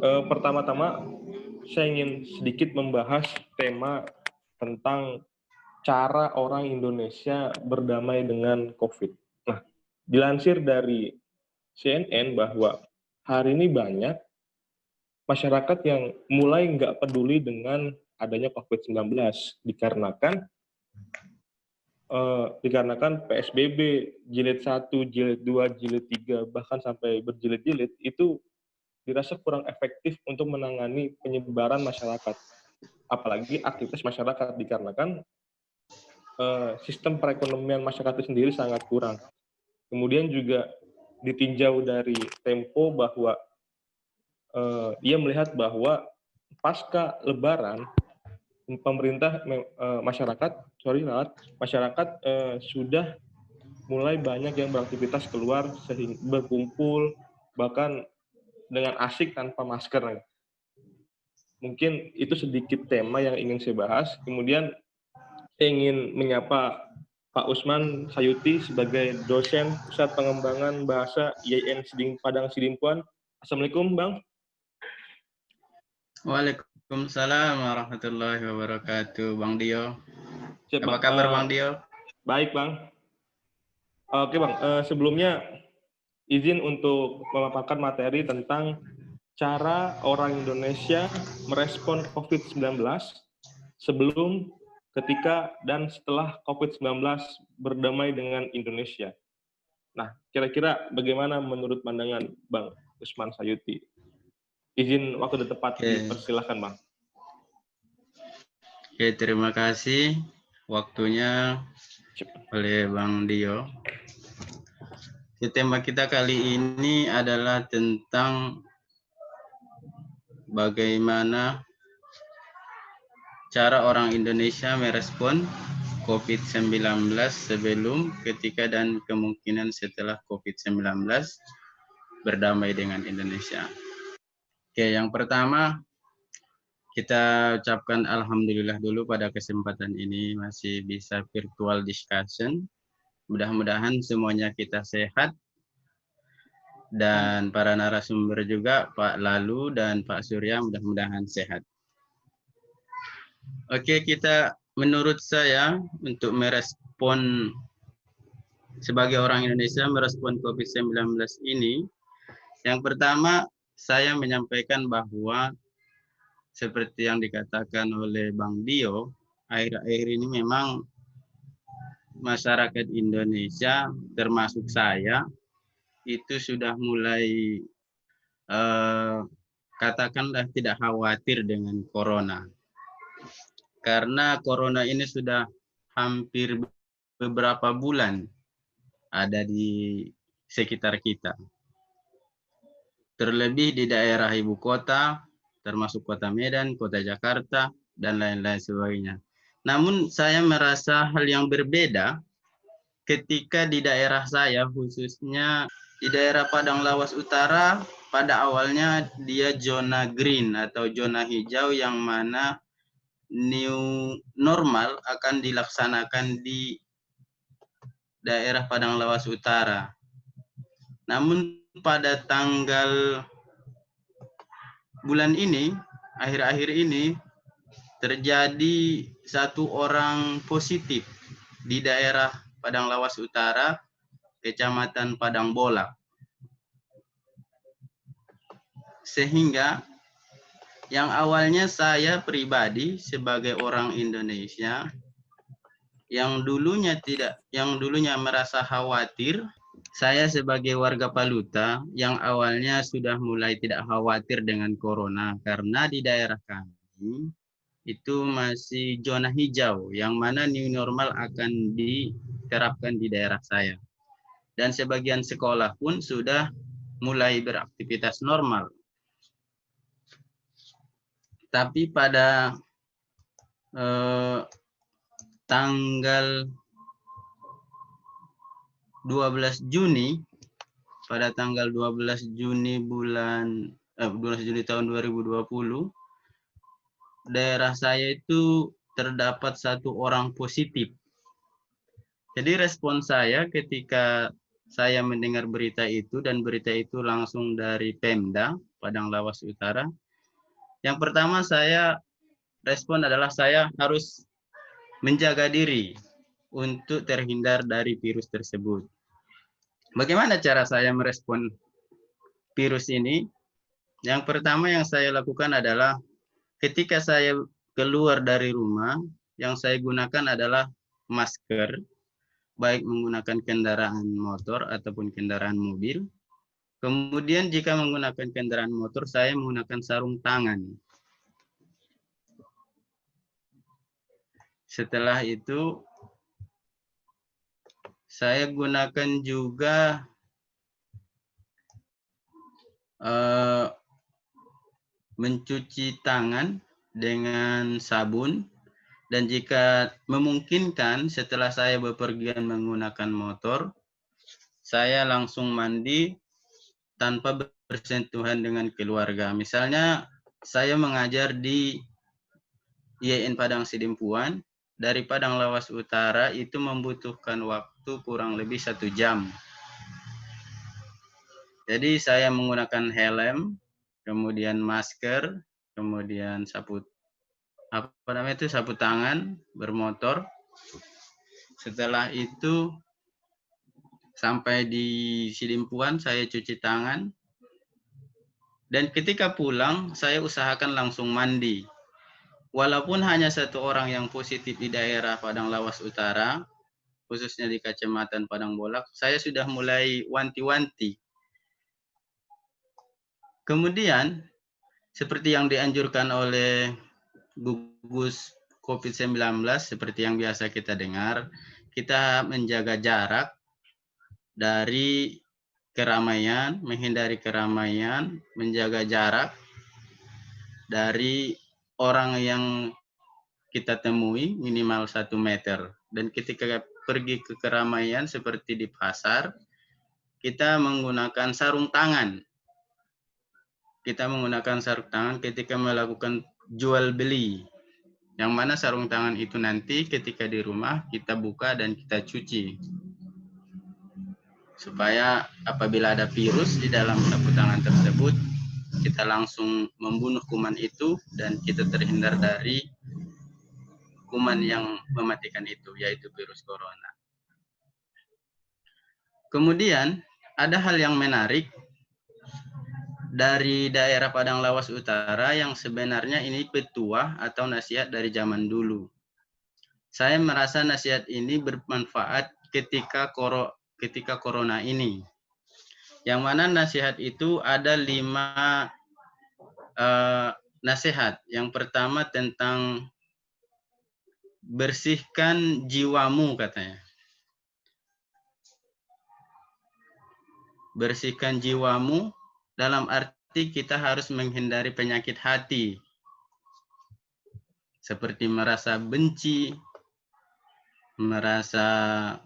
Pertama-tama saya ingin sedikit membahas tema tentang cara orang Indonesia berdamai dengan COVID. Nah, dilansir dari CNN bahwa hari ini banyak masyarakat yang mulai nggak peduli dengan adanya COVID-19 dikarenakan PSBB jilid 1, jilid 2, jilid 3, bahkan sampai berjilid-jilid itu dirasa kurang efektif untuk menangani penyebaran masyarakat. Apalagi aktivitas masyarakat dikarenakan sistem perekonomian masyarakat itu sendiri sangat kurang. Kemudian juga ditinjau dari Tempo bahwa ia melihat bahwa pasca Lebaran pemerintah masyarakat sudah mulai banyak yang beraktivitas keluar sehingga berkumpul bahkan dengan asik tanpa masker. Mungkin itu sedikit tema yang ingin saya bahas. Kemudian saya ingin menyapa Pak Usman Sayuti sebagai dosen Pusat Pengembangan Bahasa IAIN Padang Sidimpuan. Assalamualaikum, Bang. Waalaikumsalam warahmatullahi wabarakatuh, Bang Dio. Siap, Apa kabar, Bang Dio? Baik, Bang. Oke, Bang. Sebelumnya izin untuk memaparkan materi tentang cara orang Indonesia merespon COVID-19 sebelum, ketika, dan setelah COVID-19 berdamai dengan Indonesia. Nah, kira-kira bagaimana menurut pandangan Bang Usman Sayuti? Izin waktu tepat dipersilahkan, Bang. Oke, terima kasih waktunya oleh Bang Dio. Tema kita kali ini adalah tentang bagaimana cara orang Indonesia merespon COVID-19 sebelum, ketika, dan kemungkinan setelah COVID-19 berdamai dengan Indonesia. Oke, yang pertama kita ucapkan alhamdulillah dulu pada kesempatan ini masih bisa virtual discussion. Mudah-mudahan semuanya kita sehat dan para narasumber juga Pak Lalu dan Pak Surya mudah-mudahan sehat. Oke, menurut saya untuk merespon sebagai orang Indonesia merespon COVID-19 ini, yang pertama saya menyampaikan bahwa seperti yang dikatakan oleh Bang Dio, akhir-akhir ini memang masyarakat Indonesia termasuk saya itu sudah mulai katakanlah tidak khawatir dengan corona. Karena corona ini sudah hampir beberapa bulan ada di sekitar kita. Terlebih di daerah ibu kota, termasuk kota Medan, kota Jakarta, dan lain-lain sebagainya. Namun saya merasa hal yang berbeda ketika di daerah saya, khususnya di daerah Padang Lawas Utara, pada awalnya dia zona green atau zona hijau yang mana new normal akan dilaksanakan di daerah Padang Lawas Utara. Namun pada tanggal bulan ini, akhir-akhir ini, terjadi satu orang positif di daerah Padang Lawas Utara, Kecamatan Padang Bola. Sehingga yang awalnya saya pribadi sebagai orang Indonesia yang dulunya merasa khawatir, saya sebagai warga Paluta yang awalnya sudah mulai tidak khawatir dengan corona karena di daerah kami itu masih zona hijau yang mana new normal akan diterapkan di daerah saya. Dan sebagian sekolah pun sudah mulai beraktivitas normal. Tapi pada tanggal 12 Juni, pada tanggal 12 Juni tahun 2020, daerah saya itu terdapat satu orang positif. Jadi respon saya ketika saya mendengar berita itu, dan berita itu langsung dari Pemda Padang Lawas Utara, yang pertama saya respon adalah saya harus menjaga diri untuk terhindar dari virus tersebut. Bagaimana cara saya merespon virus ini? Yang pertama yang saya lakukan adalah ketika saya keluar dari rumah, yang saya gunakan adalah masker, baik menggunakan kendaraan motor ataupun kendaraan mobil. Kemudian jika menggunakan kendaraan motor, saya menggunakan sarung tangan. Setelah itu, saya gunakan juga mencuci tangan dengan sabun, dan jika memungkinkan setelah saya bepergian menggunakan motor, saya langsung mandi tanpa bersentuhan dengan keluarga. Misalnya saya mengajar di IAIN Padang Sidempuan, dari Padang Lawas Utara itu membutuhkan waktu kurang lebih 1 jam. Jadi saya menggunakan helm, kemudian masker, kemudian sapu tangan bermotor. Setelah itu sampai di Sidempuan saya cuci tangan, dan ketika pulang saya usahakan langsung mandi. Walaupun hanya 1 orang yang positif di daerah Padang Lawas Utara, khususnya di Kecamatan Padang Bolak, saya sudah mulai wanti-wanti. Kemudian, seperti yang dianjurkan oleh gugus COVID-19, seperti yang biasa kita dengar, kita menjaga jarak dari keramaian, menghindari keramaian, menjaga jarak dari orang yang kita temui minimal 1 meter. Dan ketika pergi ke keramaian seperti di pasar, kita menggunakan sarung tangan. Kita menggunakan sarung tangan ketika melakukan jual beli. Yang mana sarung tangan itu nanti ketika di rumah kita buka dan kita cuci. Supaya apabila ada virus di dalam sapu tangan tersebut, kita langsung membunuh kuman itu dan kita terhindar dari kuman yang mematikan itu, yaitu virus corona. Kemudian ada hal yang menarik dari daerah Padang Lawas Utara yang sebenarnya ini petuah atau nasihat dari zaman dulu. Saya merasa nasihat ini bermanfaat ketika corona ini. Yang mana nasihat itu ada 5 nasihat. Yang pertama tentang bersihkan jiwamu katanya. Bersihkan jiwamu dalam arti kita harus menghindari penyakit hati. Seperti merasa benci, merasa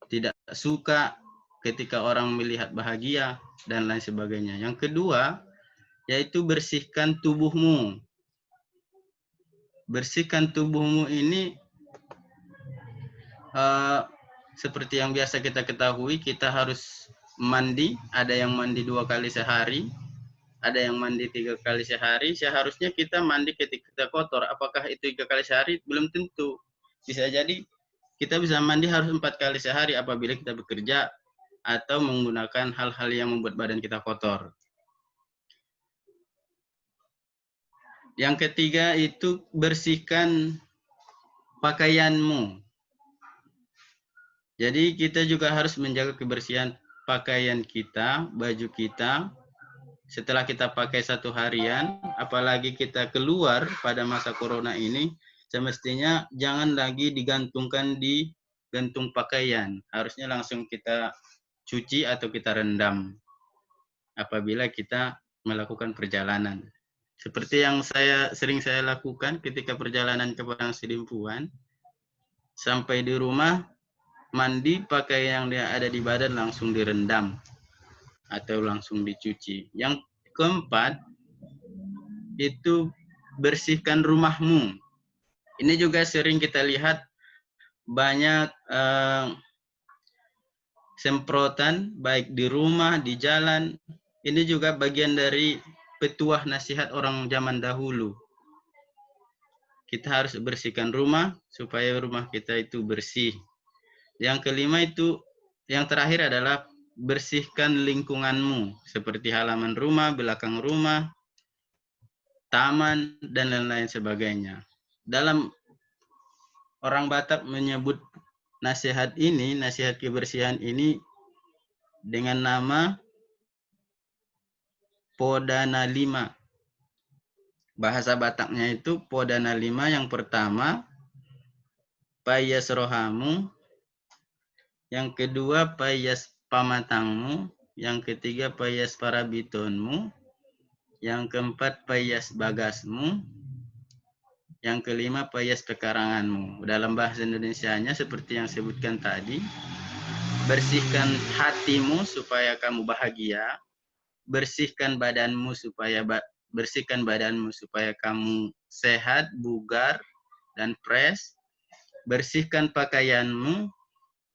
tidak suka ketika orang melihat bahagia, dan lain sebagainya. Yang kedua, yaitu bersihkan tubuhmu. Bersihkan tubuhmu ini seperti yang biasa kita ketahui, kita harus mandi. Ada yang mandi 2 kali sehari, ada yang mandi 3 kali sehari. Seharusnya kita mandi ketika kita kotor. Apakah itu 3 kali sehari? Belum tentu. Bisa jadi kita bisa mandi harus 4 kali sehari apabila kita bekerja atau menggunakan hal-hal yang membuat badan kita kotor. Yang ketiga itu bersihkan pakaianmu. Jadi kita juga harus menjaga kebersihan pakaian kita, baju kita. Setelah kita pakai 1 harian, apalagi kita keluar pada masa corona ini, semestinya jangan lagi digantungkan di gantung pakaian. Harusnya langsung kita cuci atau kita rendam apabila kita melakukan perjalanan. Seperti yang sering saya lakukan ketika perjalanan ke Padang Sidempuan, sampai di rumah, mandi, pakai yang ada di badan langsung direndam atau langsung dicuci. Yang keempat, itu bersihkan rumahmu. Ini juga sering kita lihat banyak semprotan, baik di rumah, di jalan. Ini juga bagian dari petuah nasihat orang zaman dahulu. Kita harus bersihkan rumah supaya rumah kita itu bersih. Yang kelima itu, yang terakhir adalah bersihkan lingkunganmu, seperti halaman rumah, belakang rumah, taman, dan lain-lain sebagainya. Dalam orang Batak menyebut nasihat ini, nasihat kebersihan ini dengan nama Podana 5. Bahasa Bataknya itu Podana 5 yang pertama, payas rohamu, yang kedua payas pamatangmu, yang ketiga payas parabitonmu, yang keempat payas bagasmu, yang kelima payas pekaranganmu. Dalam bahasa Indonesianya seperti yang sebutkan tadi, bersihkan hatimu supaya kamu bahagia, bersihkan badanmu supaya kamu sehat, bugar, dan fresh. Bersihkan pakaianmu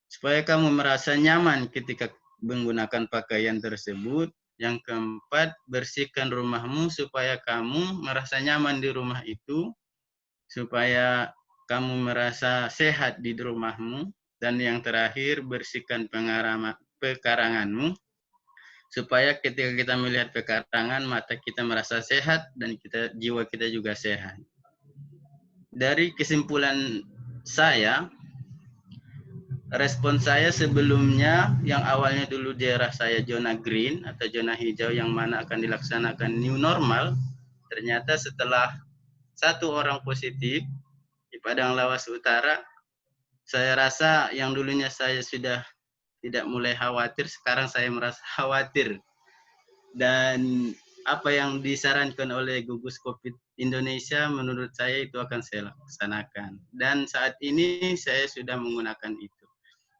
supaya kamu merasa nyaman ketika menggunakan pakaian tersebut. Yang keempat, bersihkan rumahmu supaya kamu merasa nyaman di rumah itu, supaya kamu merasa sehat di rumahmu. Dan yang terakhir, bersihkan pekaranganmu supaya ketika kita melihat pekarangan, mata kita merasa sehat dan jiwa kita juga sehat. Dari kesimpulan saya, respon saya sebelumnya yang awalnya dulu daerah saya zona green atau zona hijau yang mana akan dilaksanakan new normal, ternyata setelah 1 orang positif di Padang Lawas Utara, saya rasa yang dulunya saya sudah tidak mulai khawatir, sekarang saya merasa khawatir. Dan apa yang disarankan oleh gugus COVID Indonesia menurut saya itu akan saya laksanakan. Dan saat ini saya sudah menggunakan itu.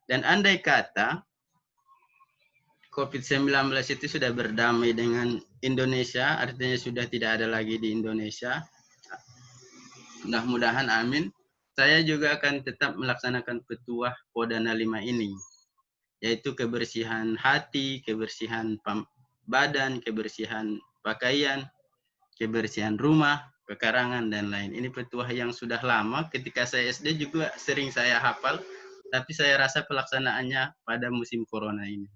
Dan andai kata COVID-19 itu sudah berdamai dengan Indonesia, artinya sudah tidak ada lagi di Indonesia, mudah-mudahan amin, saya juga akan tetap melaksanakan petuah Podana 5 ini, yaitu kebersihan hati, kebersihan badan, kebersihan pakaian, kebersihan rumah, pekarangan, dan lain. Ini petuah yang sudah lama, ketika saya SD juga sering saya hafal, tapi saya rasa pelaksanaannya pada musim corona ini.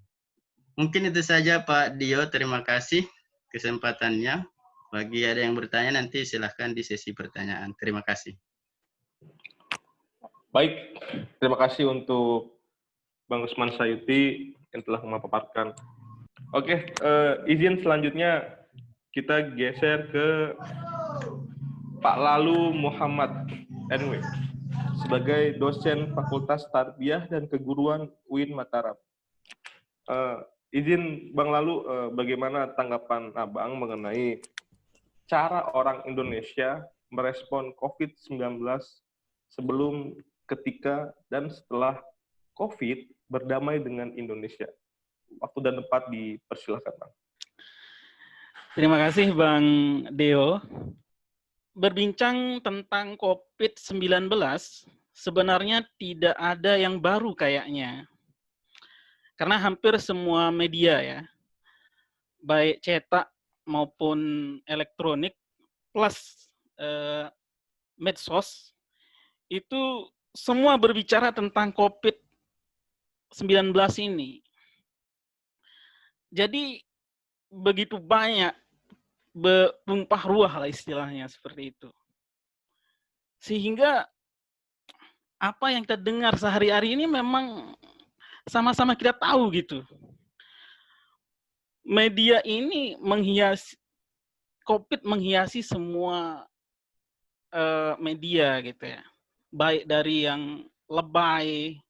Mungkin itu saja Pak Dio, terima kasih kesempatannya. Bagi ada yang bertanya nanti silahkan di sesi pertanyaan. Terima kasih. Baik, terima kasih untuk Bang Usman Sayuti yang telah memaparkan. Oke, izin selanjutnya kita geser ke Pak Lalu Muhammad NW sebagai dosen Fakultas Tarbiyah dan Keguruan UIN Mataram. Izin Bang Lalu, bagaimana tanggapan Abang mengenai cara orang Indonesia merespon COVID-19 sebelum, ketika, dan setelah COVID berdamai dengan Indonesia? Waktu dan tempat dipersilakan, Bang. Terima kasih Bang Deo. Berbincang tentang COVID-19 sebenarnya tidak ada yang baru kayaknya. Karena hampir semua media ya, baik cetak maupun elektronik plus medsos, itu semua berbicara tentang COVID-19 ini. Jadi begitu banyak bertumpah ruah lah istilahnya seperti itu. Sehingga apa yang kita dengar sehari-hari ini memang sama-sama kita tahu gitu. Media ini menghiasi, COVID menghiasi semua media gitu ya. Baik dari yang lebay,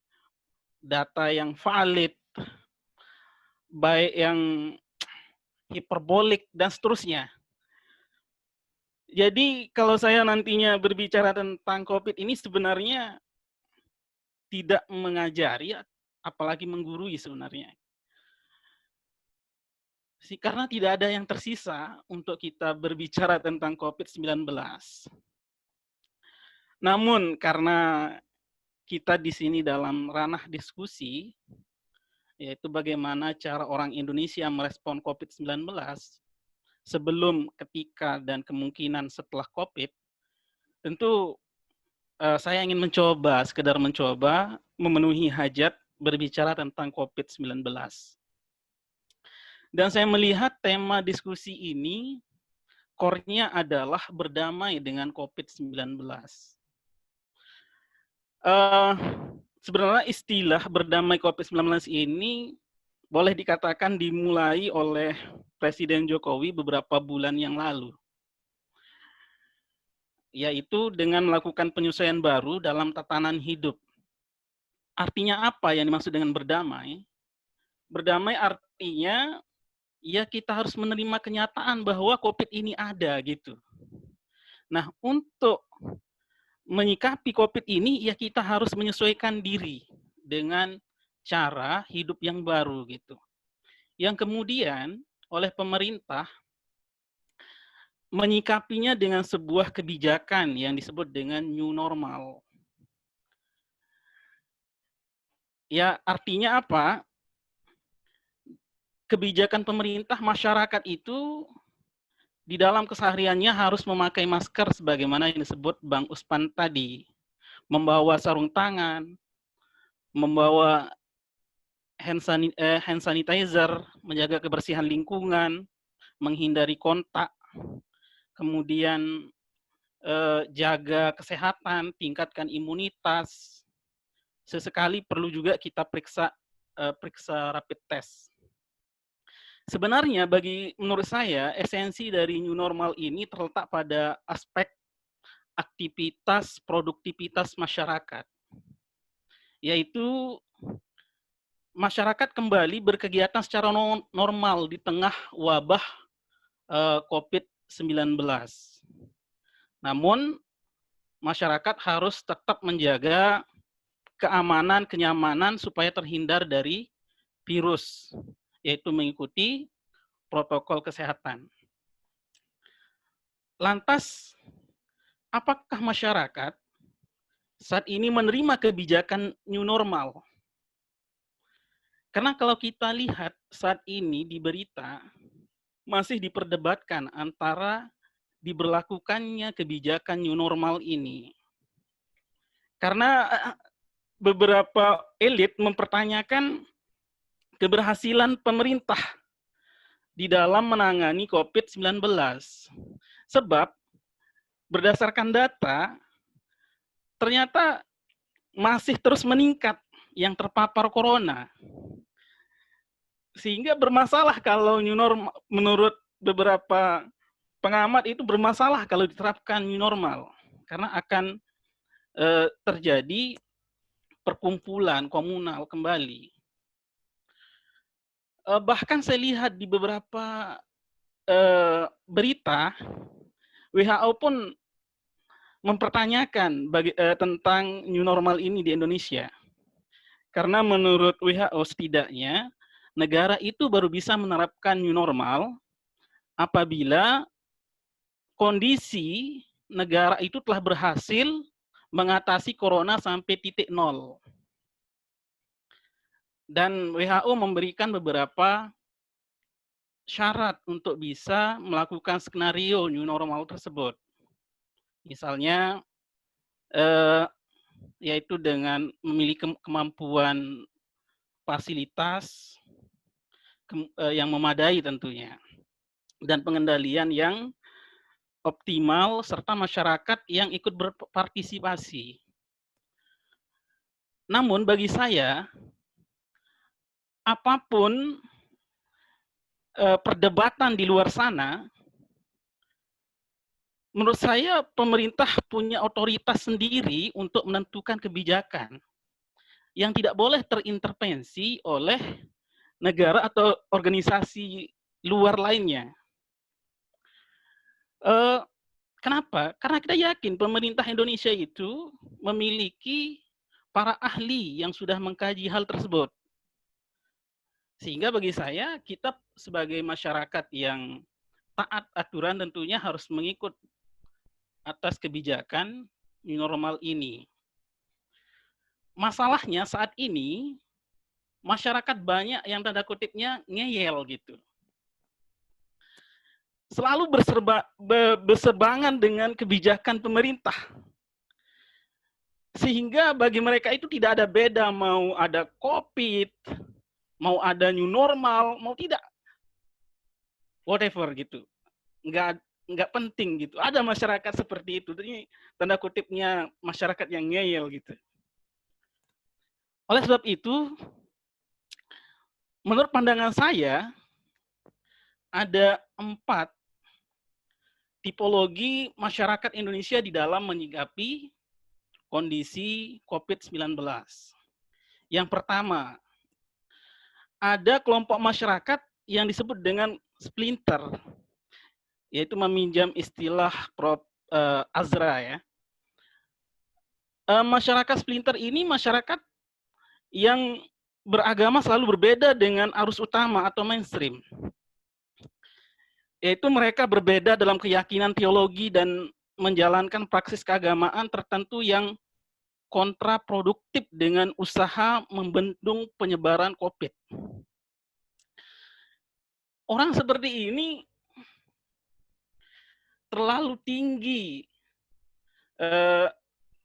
data yang valid, baik yang hiperbolik, dan seterusnya. Jadi kalau saya nantinya berbicara tentang COVID ini sebenarnya tidak mengajari, apalagi menggurui sebenarnya. Karena tidak ada yang tersisa untuk kita berbicara tentang COVID-19. Namun karena kita di sini dalam ranah diskusi, yaitu bagaimana cara orang Indonesia merespon COVID-19 sebelum, ketika, dan kemungkinan setelah COVID. Tentu saya ingin sekedar mencoba memenuhi hajat berbicara tentang COVID-19. Dan saya melihat tema diskusi ini core-nya adalah berdamai dengan COVID-19. Sebenarnya istilah berdamai COVID-19 ini boleh dikatakan dimulai oleh Presiden Jokowi beberapa bulan yang lalu, yaitu dengan melakukan penyesuaian baru dalam tatanan hidup. Artinya apa yang dimaksud dengan berdamai? Berdamai artinya ya kita harus menerima kenyataan bahwa COVID ini ada gitu. Nah, untuk menyikapi COVID ini ya kita harus menyesuaikan diri dengan cara hidup yang baru gitu. Yang kemudian oleh pemerintah menyikapinya dengan sebuah kebijakan yang disebut dengan new normal. Ya, artinya apa? Kebijakan pemerintah, masyarakat itu di dalam kesehariannya harus memakai masker sebagaimana yang disebut Bang Uspan tadi, membawa sarung tangan, membawa hand sanitizer, menjaga kebersihan lingkungan, menghindari kontak, kemudian jaga kesehatan, tingkatkan imunitas. Sesekali perlu juga kita periksa rapid test. Sebenarnya menurut saya esensi dari new normal ini terletak pada aspek aktivitas produktivitas masyarakat, yaitu masyarakat kembali berkegiatan secara normal di tengah wabah COVID-19. Namun masyarakat harus tetap menjaga keamanan, kenyamanan supaya terhindar dari virus, yaitu mengikuti protokol kesehatan. Lantas, apakah masyarakat saat ini menerima kebijakan new normal? Karena kalau kita lihat saat ini di berita, masih diperdebatkan antara diberlakukannya kebijakan new normal ini. Karena beberapa elit mempertanyakan keberhasilan pemerintah di dalam menangani COVID-19. Sebab berdasarkan data, ternyata masih terus meningkat yang terpapar corona. Sehingga bermasalah kalau new normal, menurut beberapa pengamat itu bermasalah kalau diterapkan new normal. Karena akan terjadi perkumpulan komunal kembali. Bahkan saya lihat di beberapa berita, WHO pun mempertanyakan tentang new normal ini di Indonesia. Karena menurut WHO setidaknya, negara itu baru bisa menerapkan new normal apabila kondisi negara itu telah berhasil mengatasi corona sampai titik nol. Dan WHO memberikan beberapa syarat untuk bisa melakukan skenario new normal tersebut. Misalnya, yaitu dengan memiliki kemampuan fasilitas yang memadai tentunya, dan pengendalian yang optimal, serta masyarakat yang ikut berpartisipasi. Namun bagi saya, apapun perdebatan di luar sana, menurut saya pemerintah punya otoritas sendiri untuk menentukan kebijakan yang tidak boleh terintervensi oleh negara atau organisasi luar lainnya. Kenapa? Karena kita yakin pemerintah Indonesia itu memiliki para ahli yang sudah mengkaji hal tersebut. Sehingga bagi saya, kita sebagai masyarakat yang taat aturan tentunya harus mengikut atas kebijakan new normal ini. Masalahnya saat ini, masyarakat banyak yang tanda kutipnya ngeyel gitu. Selalu bersebangan dengan kebijakan pemerintah. Sehingga bagi mereka itu tidak ada beda mau ada COVID, mau ada new normal, mau tidak. Whatever gitu. Nggak penting gitu. Ada masyarakat seperti itu. Ini tanda kutipnya masyarakat yang ngeyel gitu. Oleh sebab itu, menurut pandangan saya, ada 4 tipologi masyarakat Indonesia di dalam menyikapi kondisi COVID-19. Yang pertama, ada kelompok masyarakat yang disebut dengan splinter, yaitu meminjam istilah Prof. Azra ya. Masyarakat splinter ini masyarakat yang beragama selalu berbeda dengan arus utama atau mainstream. Yaitu mereka berbeda dalam keyakinan teologi dan menjalankan praksis keagamaan tertentu yang kontraproduktif dengan usaha membendung penyebaran COVID. Orang seperti ini terlalu tinggi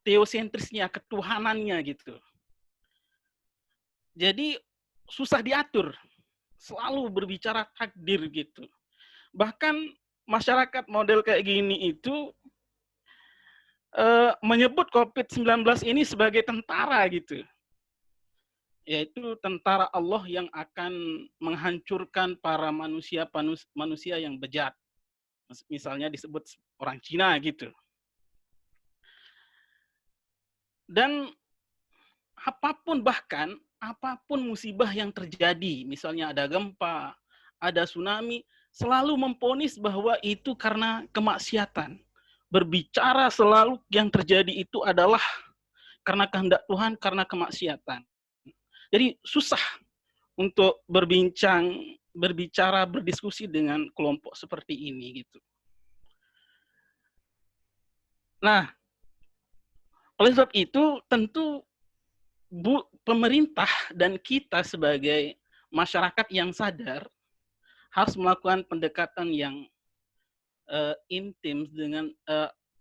teosentrisnya, ketuhanannya gitu. Jadi susah diatur, selalu berbicara takdir gitu. Bahkan masyarakat model kayak gini itu menyebut COVID-19 ini sebagai tentara gitu. Yaitu tentara Allah yang akan menghancurkan para manusia yang bejat. Misalnya disebut orang Cina gitu. Dan apapun musibah yang terjadi, misalnya ada gempa, ada tsunami, selalu memvonis bahwa itu karena kemaksiatan. Berbicara selalu yang terjadi itu adalah karena kehendak Tuhan, karena kemaksiatan. Jadi susah untuk berbicara, berdiskusi dengan kelompok seperti ini gitu. Nah, oleh sebab itu tentu pemerintah dan kita sebagai masyarakat yang sadar harus melakukan pendekatan yang intim dengan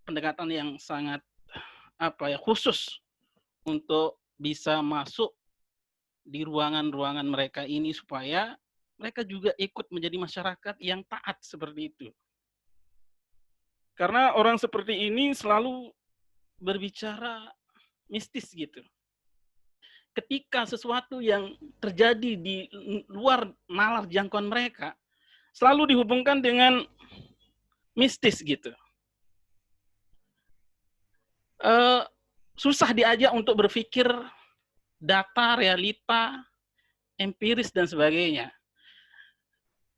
pendekatan yang sangat khusus untuk bisa masuk di ruangan-ruangan mereka ini supaya mereka juga ikut menjadi masyarakat yang taat seperti itu. Karena orang seperti ini selalu berbicara mistis gitu. Ketika sesuatu yang terjadi di luar nalar jangkauan mereka, selalu dihubungkan dengan mistis gitu. Susah diajak untuk berpikir data, realita, empiris, dan sebagainya.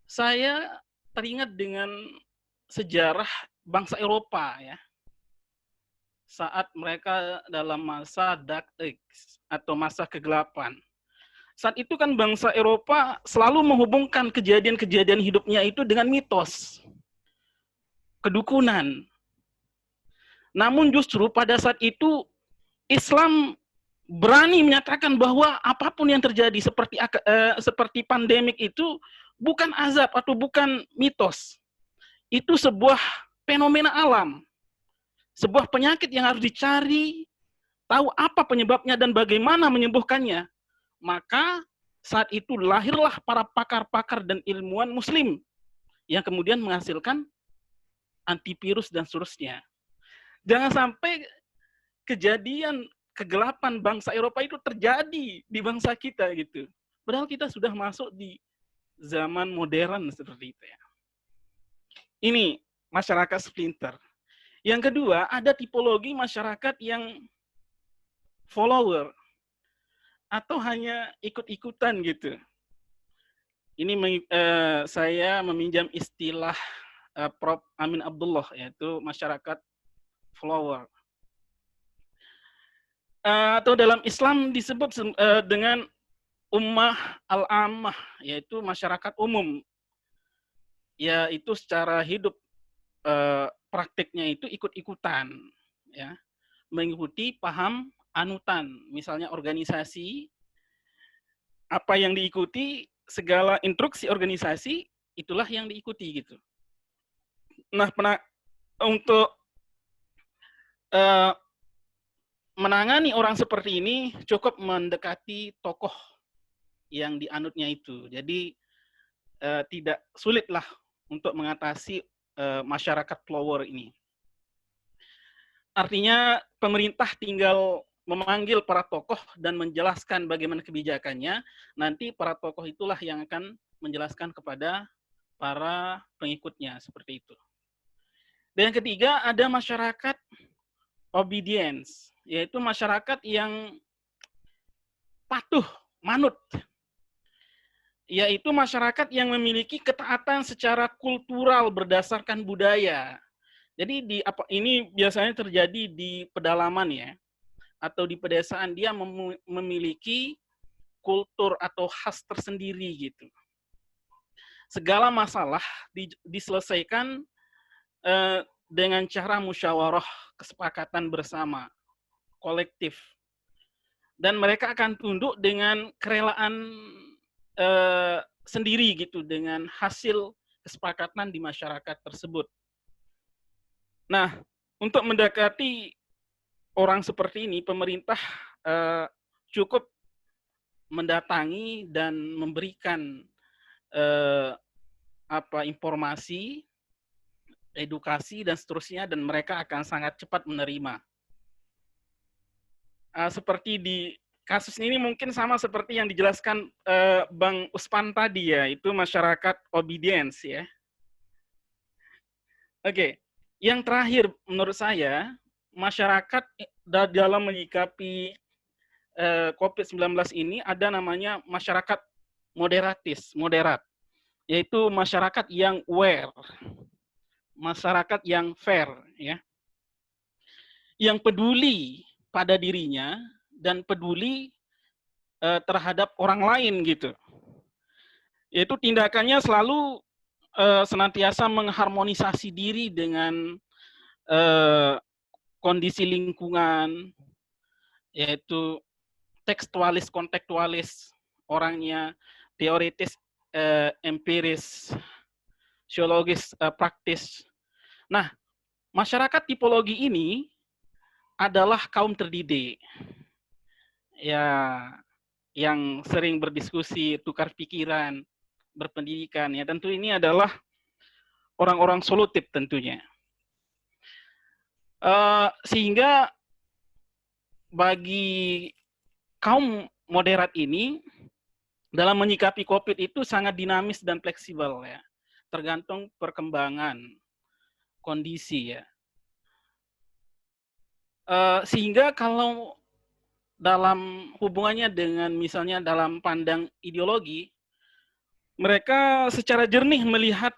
Saya teringat dengan sejarah bangsa Eropa ya. Saat mereka dalam masa Dark Age atau masa kegelapan. Saat itu kan bangsa Eropa selalu menghubungkan kejadian-kejadian hidupnya itu dengan mitos, kedukunan. Namun justru pada saat itu Islam berani menyatakan bahwa apapun yang terjadi seperti pandemik itu bukan azab atau bukan mitos. Itu sebuah fenomena alam. Sebuah penyakit yang harus dicari, tahu apa penyebabnya dan bagaimana menyembuhkannya. Maka saat itu lahirlah para pakar-pakar dan ilmuwan muslim yang kemudian menghasilkan antivirus dan seterusnya. Jangan sampai kejadian kegelapan bangsa Eropa itu terjadi di bangsa kita gitu. Padahal kita sudah masuk di zaman modern seperti itu ya. Ini masyarakat splinter. Yang kedua, ada tipologi masyarakat yang follower atau hanya ikut-ikutan gitu. Ini saya meminjam istilah Prof. Amin Abdullah, yaitu masyarakat follower. Atau dalam Islam disebut dengan ummah al-ammah, yaitu masyarakat umum. Yaitu secara hidup praktiknya itu ikut-ikutan, ya, mengikuti paham anutan, misalnya organisasi apa yang diikuti, segala instruksi organisasi itulah yang diikuti gitu. Nah, untuk menangani orang seperti ini cukup mendekati tokoh yang dianutnya itu. Jadi tidak sulitlah untuk mengatasi masyarakat follower ini. Artinya pemerintah tinggal memanggil para tokoh dan menjelaskan bagaimana kebijakannya. Nanti para tokoh itulah yang akan menjelaskan kepada para pengikutnya, seperti itu. Dan yang ketiga, ada masyarakat obedience, yaitu masyarakat yang patuh, manut. Yaitu masyarakat yang memiliki ketaatan secara kultural berdasarkan budaya. Jadi ini biasanya terjadi di pedalaman ya, atau di pedesaan, dia memiliki kultur atau khas tersendiri gitu. Segala masalah diselesaikan dengan cara musyawarah, kesepakatan bersama, kolektif. Dan mereka akan tunduk dengan kerelaan sendiri gitu, dengan hasil kesepakatan di masyarakat tersebut. Nah, untuk mendekati orang seperti ini, pemerintah cukup mendatangi dan memberikan informasi, edukasi, dan seterusnya, dan mereka akan sangat cepat menerima. Seperti di kasus ini mungkin sama seperti yang dijelaskan Bang Uspan tadi ya, itu masyarakat obedience ya. Oke, yang terakhir menurut saya, masyarakat dalam menyikapi COVID-19 ini ada namanya masyarakat moderat, yaitu masyarakat yang aware, masyarakat yang fair, ya, yang peduli pada dirinya dan peduli terhadap orang lain gitu. Yaitu tindakannya selalu senantiasa mengharmonisasi diri dengan kondisi lingkungan, yaitu tekstualis, kontekstualis, orangnya teoritis, empiris, sosiologis, praktis. Nah, masyarakat tipologi ini adalah kaum terdidik, ya, yang sering berdiskusi, tukar pikiran, berpendidikan. Ya, tentu ini adalah orang-orang solutif tentunya. Sehingga bagi kaum moderat ini dalam menyikapi COVID itu sangat dinamis dan fleksibel ya, tergantung perkembangan kondisi ya. Sehingga kalau dalam hubungannya dengan misalnya dalam pandang ideologi, mereka secara jernih melihat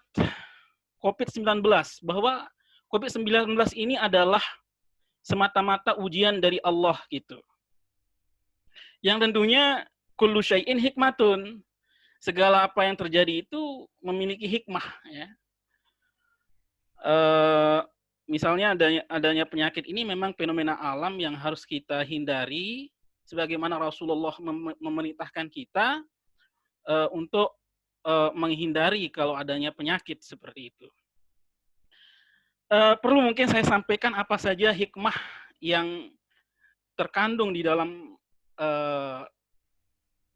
COVID-19, bahwa COVID-19 ini adalah semata-mata ujian dari Allah gitu. Yang tentunya kullu syai'in hikmatun, segala apa yang terjadi itu memiliki hikmah ya. Misalnya adanya penyakit ini memang fenomena alam yang harus kita hindari, sebagaimana Rasulullah memerintahkan kita untuk menghindari kalau adanya penyakit seperti itu. Perlu mungkin saya sampaikan apa saja hikmah yang terkandung di dalam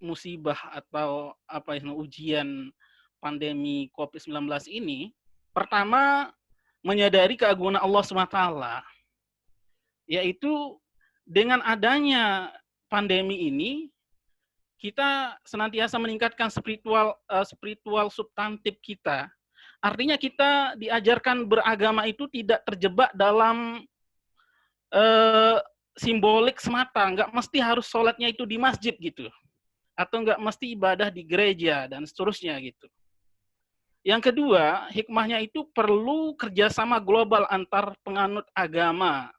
musibah atau ujian pandemi COVID-19 ini. Pertama, menyadari keagungan Allah SWT, yaitu dengan adanya pandemi ini, kita senantiasa meningkatkan spiritual substantif kita. Artinya kita diajarkan beragama itu tidak terjebak dalam simbolik semata, nggak mesti harus sholatnya itu di masjid gitu, atau nggak mesti ibadah di gereja dan seterusnya gitu. Yang kedua, hikmahnya itu perlu kerjasama global antar penganut agama.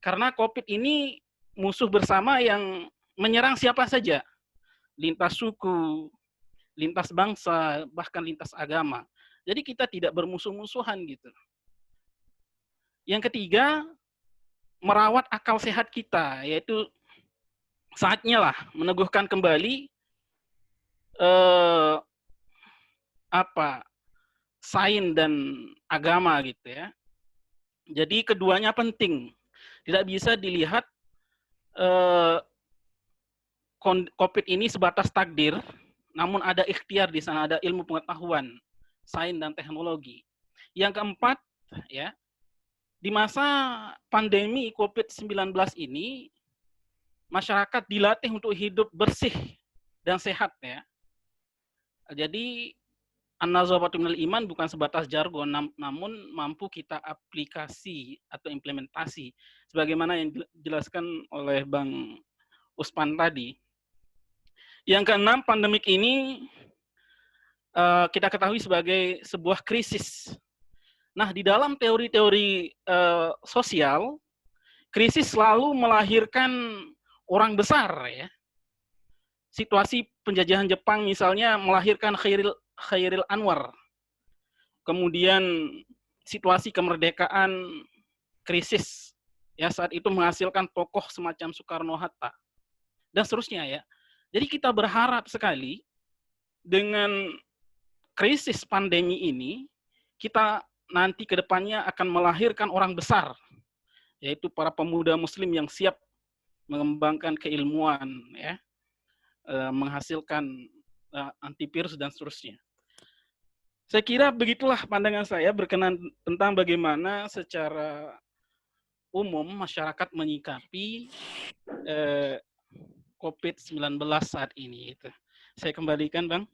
Karena COVID ini musuh bersama yang menyerang siapa saja. Lintas suku, lintas bangsa, bahkan lintas agama. Jadi kita tidak bermusuh-musuhan gitu. Yang ketiga, merawat akal sehat kita, yaitu saatnya lah meneguhkan kembali eh, apa sains dan agama gitu ya. Jadi keduanya penting. Tidak bisa dilihat COVID ini sebatas takdir, namun ada ikhtiar di sana, ada ilmu pengetahuan, sains dan teknologi. Yang keempat, ya, di masa pandemi COVID-19 ini, masyarakat dilatih untuk hidup bersih dan sehat ya. Jadi an-nazafatu minal iman bukan sebatas jargon, namun mampu kita aplikasi atau implementasi sebagaimana yang dijelaskan oleh Bang Uspan tadi. Yang keenam, pandemik ini kita ketahui sebagai sebuah krisis. Nah, di dalam teori-teori sosial, krisis selalu melahirkan orang besar ya. Situasi penjajahan Jepang misalnya melahirkan Khairil Anwar. Kemudian situasi kemerdekaan krisis ya saat itu menghasilkan tokoh semacam Soekarno-Hatta dan seterusnya ya. Jadi kita berharap sekali dengan krisis pandemi ini kita nanti ke depannya akan melahirkan orang besar, yaitu para pemuda muslim yang siap mengembangkan keilmuan ya, menghasilkan antivirus dan seterusnya. Saya kira begitulah pandangan saya berkenan tentang bagaimana secara umum masyarakat menyikapi COVID-19 saat ini. Saya kembalikan, Bang.